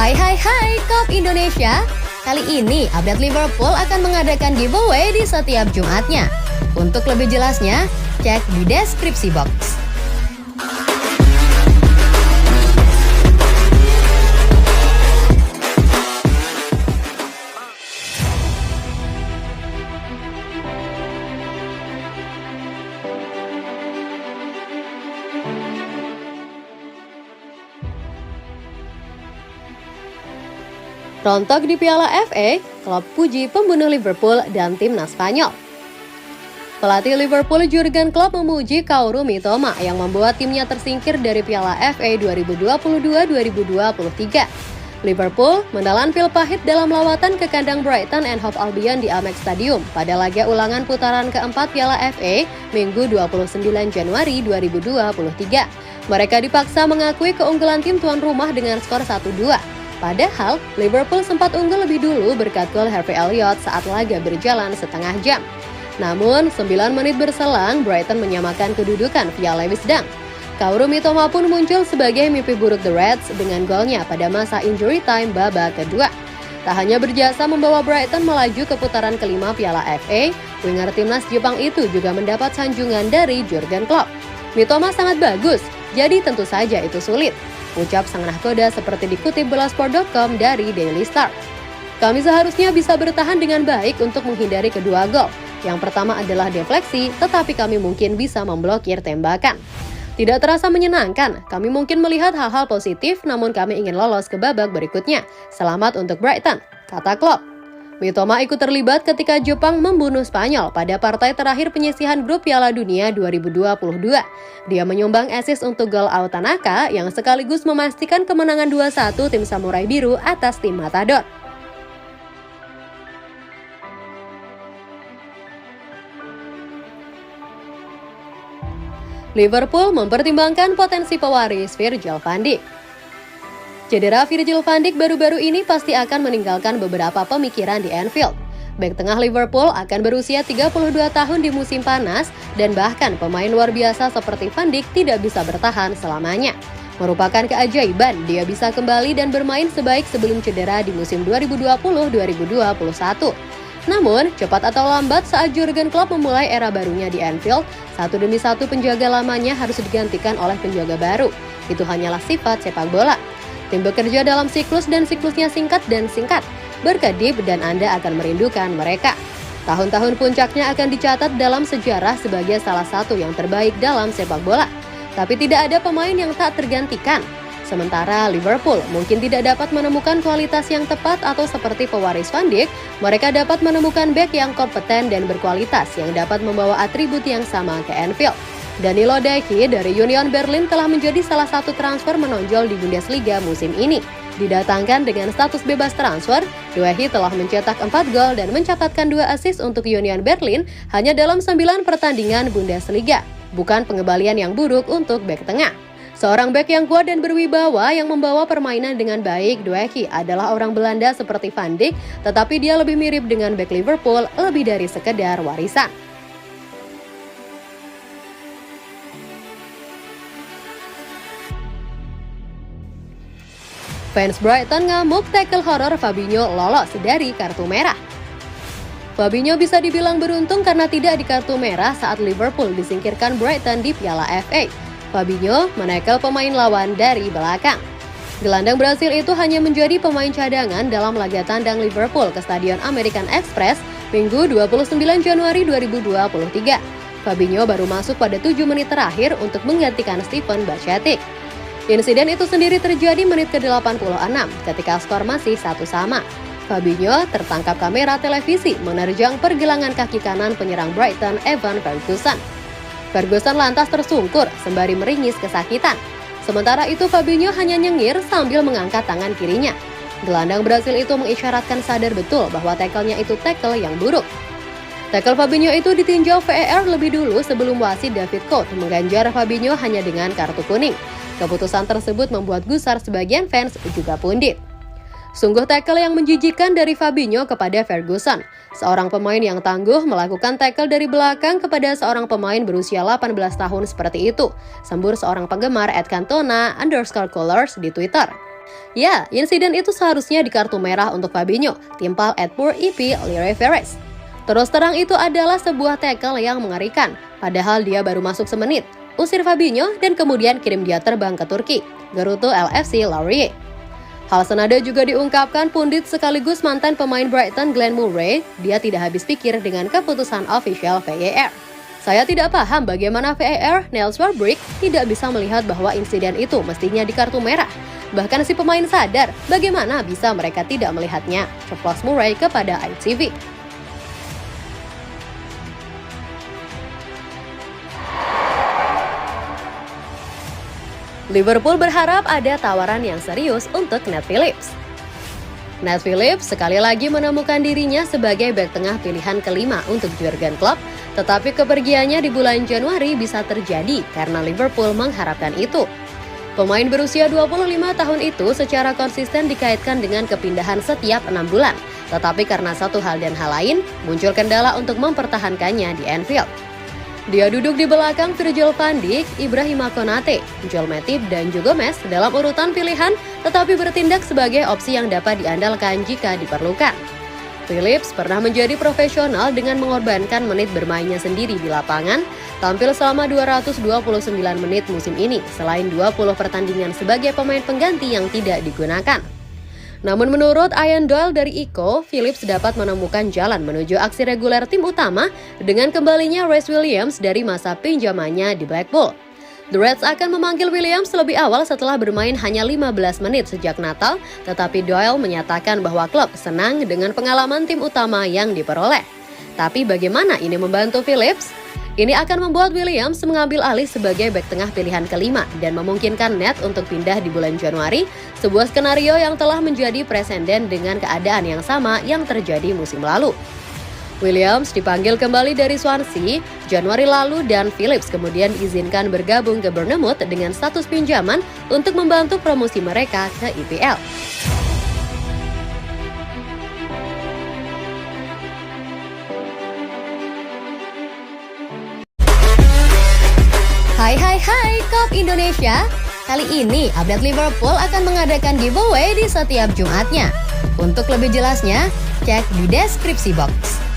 Hai Kop Indonesia. Kali ini update Liverpool akan mengadakan giveaway di setiap Jumatnya. Untuk lebih jelasnya, cek di deskripsi box. Rontok di Piala FA, klub puji pembunuh Liverpool dan timnas Spanyol. Pelatih Liverpool Jurgen Klopp memuji Kaoru Mitoma yang membuat timnya tersingkir dari Piala FA 2022-2023. Liverpool menelan pil pahit dalam lawatan ke kandang Brighton and Hove Albion di Amex Stadium pada laga ulangan putaran keempat Piala FA Minggu 29 Januari 2023. Mereka dipaksa mengakui keunggulan tim tuan rumah dengan skor 1-2. Padahal, Liverpool sempat unggul lebih dulu berkat gol Harvey Elliott saat laga berjalan setengah jam. Namun, 9 menit berselang, Brighton menyamakan kedudukan via Lewis Dunk. Kaoru Mitoma pun muncul sebagai mimpi buruk The Reds dengan golnya pada masa injury time babak kedua. Tak hanya berjasa membawa Brighton melaju ke putaran kelima Piala FA, winger timnas Jepang itu juga mendapat sanjungan dari Jurgen Klopp. Mitoma sangat bagus, jadi tentu saja itu sulit, ucap sang nahkoda seperti dikutip Belasport.com dari Daily Star. Kami seharusnya bisa bertahan dengan baik untuk menghindari kedua gol. Yang pertama adalah defleksi, tetapi kami mungkin bisa memblokir tembakan. Tidak terasa menyenangkan, kami mungkin melihat hal-hal positif, namun kami ingin lolos ke babak berikutnya. Selamat untuk Brighton, kata Klopp. Mitoma ikut terlibat ketika Jepang membunuh Spanyol pada partai terakhir penyisihan grup Piala Dunia 2022. Dia menyumbang assist untuk gol Tanaka yang sekaligus memastikan kemenangan 2-1 tim Samurai Biru atas tim Matador. Liverpool mempertimbangkan potensi pewaris Virgil van Dijk. Cedera Virgil van Dijk baru-baru ini pasti akan meninggalkan beberapa pemikiran di Anfield. Bek tengah Liverpool akan berusia 32 tahun di musim panas dan bahkan pemain luar biasa seperti Van Dijk tidak bisa bertahan selamanya. Merupakan keajaiban dia bisa kembali dan bermain sebaik sebelum cedera di musim 2020-2021. Namun, cepat atau lambat saat Jurgen Klopp memulai era barunya di Anfield, satu demi satu penjaga lamanya harus digantikan oleh penjaga baru. Itu hanyalah sifat sepak bola. Tim bekerja dalam siklus dan siklusnya singkat dan singkat, berkedip dan Anda akan merindukan mereka. Tahun-tahun puncaknya akan dicatat dalam sejarah sebagai salah satu yang terbaik dalam sepak bola. Tapi tidak ada pemain yang tak tergantikan. Sementara Liverpool mungkin tidak dapat menemukan kualitas yang tepat atau seperti pewaris Van Dijk, mereka dapat menemukan bek yang kompeten dan berkualitas yang dapat membawa atribut yang sama ke Anfield. Danilo Decky dari Union Berlin telah menjadi salah satu transfer menonjol di Bundesliga musim ini. Didatangkan dengan status bebas transfer, Decky telah mencetak 4 gol dan mencatatkan 2 assist untuk Union Berlin hanya dalam 9 pertandingan Bundesliga. Bukan pengembalian yang buruk untuk bek tengah. Seorang bek yang kuat dan berwibawa yang membawa permainan dengan baik, Decky adalah orang Belanda seperti Van Dijk, tetapi dia lebih mirip dengan bek Liverpool lebih dari sekedar warisan. Fans Brighton ngamuk tackle horor Fabinho lolos dari kartu merah. Fabinho bisa dibilang beruntung karena tidak di kartu merah saat Liverpool disingkirkan Brighton di Piala FA. Fabinho menekel pemain lawan dari belakang. Gelandang Brasil itu hanya menjadi pemain cadangan dalam laga tandang Liverpool ke Stadion American Express Minggu 29 Januari 2023. Fabinho baru masuk pada 7 menit terakhir untuk menggantikan Steven Bajcetic. Insiden itu sendiri terjadi menit ke-86 ketika skor masih 1-1. Fabinho tertangkap kamera televisi menerjang pergelangan kaki kanan penyerang Brighton Evan Ferguson. Ferguson lantas tersungkur sembari meringis kesakitan. Sementara itu Fabinho hanya nyengir sambil mengangkat tangan kirinya. Gelandang Brasil itu mengisyaratkan sadar betul bahwa tackle-nya itu tackle yang buruk. Tackle Fabinho itu ditinjau VAR lebih dulu sebelum wasit David Coates mengganjar Fabinho hanya dengan kartu kuning. Keputusan tersebut membuat gusar sebagian fans juga pundit. Sungguh tackle yang menjijikkan dari Fabinho kepada Ferguson. Seorang pemain yang tangguh melakukan tackle dari belakang kepada seorang pemain berusia 18 tahun seperti itu, sembur seorang penggemar @cantona_colors di Twitter. Ya, insiden itu seharusnya di kartu merah untuk Fabinho, timpal @poor EP Leroy Veres. Terus terang itu adalah sebuah tackle yang mengerikan, padahal dia baru masuk semenit. Usir Fabinho dan kemudian kirim dia terbang ke Turki, gerutu LFC Laurier. Hal senada juga diungkapkan pundit sekaligus mantan pemain Brighton Glenn Murray. Dia tidak habis pikir dengan keputusan official VAR. Saya tidak paham bagaimana VAR Niels Warbrick tidak bisa melihat bahwa insiden itu mestinya di kartu merah. Bahkan si pemain sadar bagaimana bisa mereka tidak melihatnya, ceplos Murray kepada ITV. Liverpool berharap ada tawaran yang serius untuk Nat Phillips. Nat Phillips sekali lagi menemukan dirinya sebagai bek tengah pilihan kelima untuk Jurgen Klopp, tetapi kepergiannya di bulan Januari bisa terjadi karena Liverpool mengharapkan itu. Pemain berusia 25 tahun itu secara konsisten dikaitkan dengan kepindahan setiap 6 bulan, tetapi karena satu hal dan hal lain, muncul kendala untuk mempertahankannya di Anfield. Dia duduk di belakang Virgil van Dijk, Ibrahima Konate, Joel Matip, dan juga Gomez dalam urutan pilihan, tetapi bertindak sebagai opsi yang dapat diandalkan jika diperlukan. Phillips pernah menjadi profesional dengan mengorbankan menit bermainnya sendiri di lapangan, tampil selama 229 menit musim ini, selain 20 pertandingan sebagai pemain pengganti yang tidak digunakan. Namun menurut Ian Doyle dari Iko, Phillips dapat menemukan jalan menuju aksi reguler tim utama dengan kembalinya Rhys Williams dari masa pinjamannya di Blackpool. The Reds akan memanggil Williams lebih awal setelah bermain hanya 15 menit sejak Natal, tetapi Doyle menyatakan bahwa klub senang dengan pengalaman tim utama yang diperoleh. Tapi bagaimana ini membantu Phillips? Ini akan membuat Williams mengambil alih sebagai bek tengah pilihan kelima dan memungkinkan Nat untuk pindah di bulan Januari, sebuah skenario yang telah menjadi presenden dengan keadaan yang sama yang terjadi musim lalu. Williams dipanggil kembali dari Swansea Januari lalu dan Phillips kemudian diizinkan bergabung ke Bournemouth dengan status pinjaman untuk membantu promosi mereka ke IPL. Hai Kop Indonesia. Kali ini update Liverpool akan mengadakan giveaway di setiap Jumatnya. Untuk lebih jelasnya, cek di deskripsi box.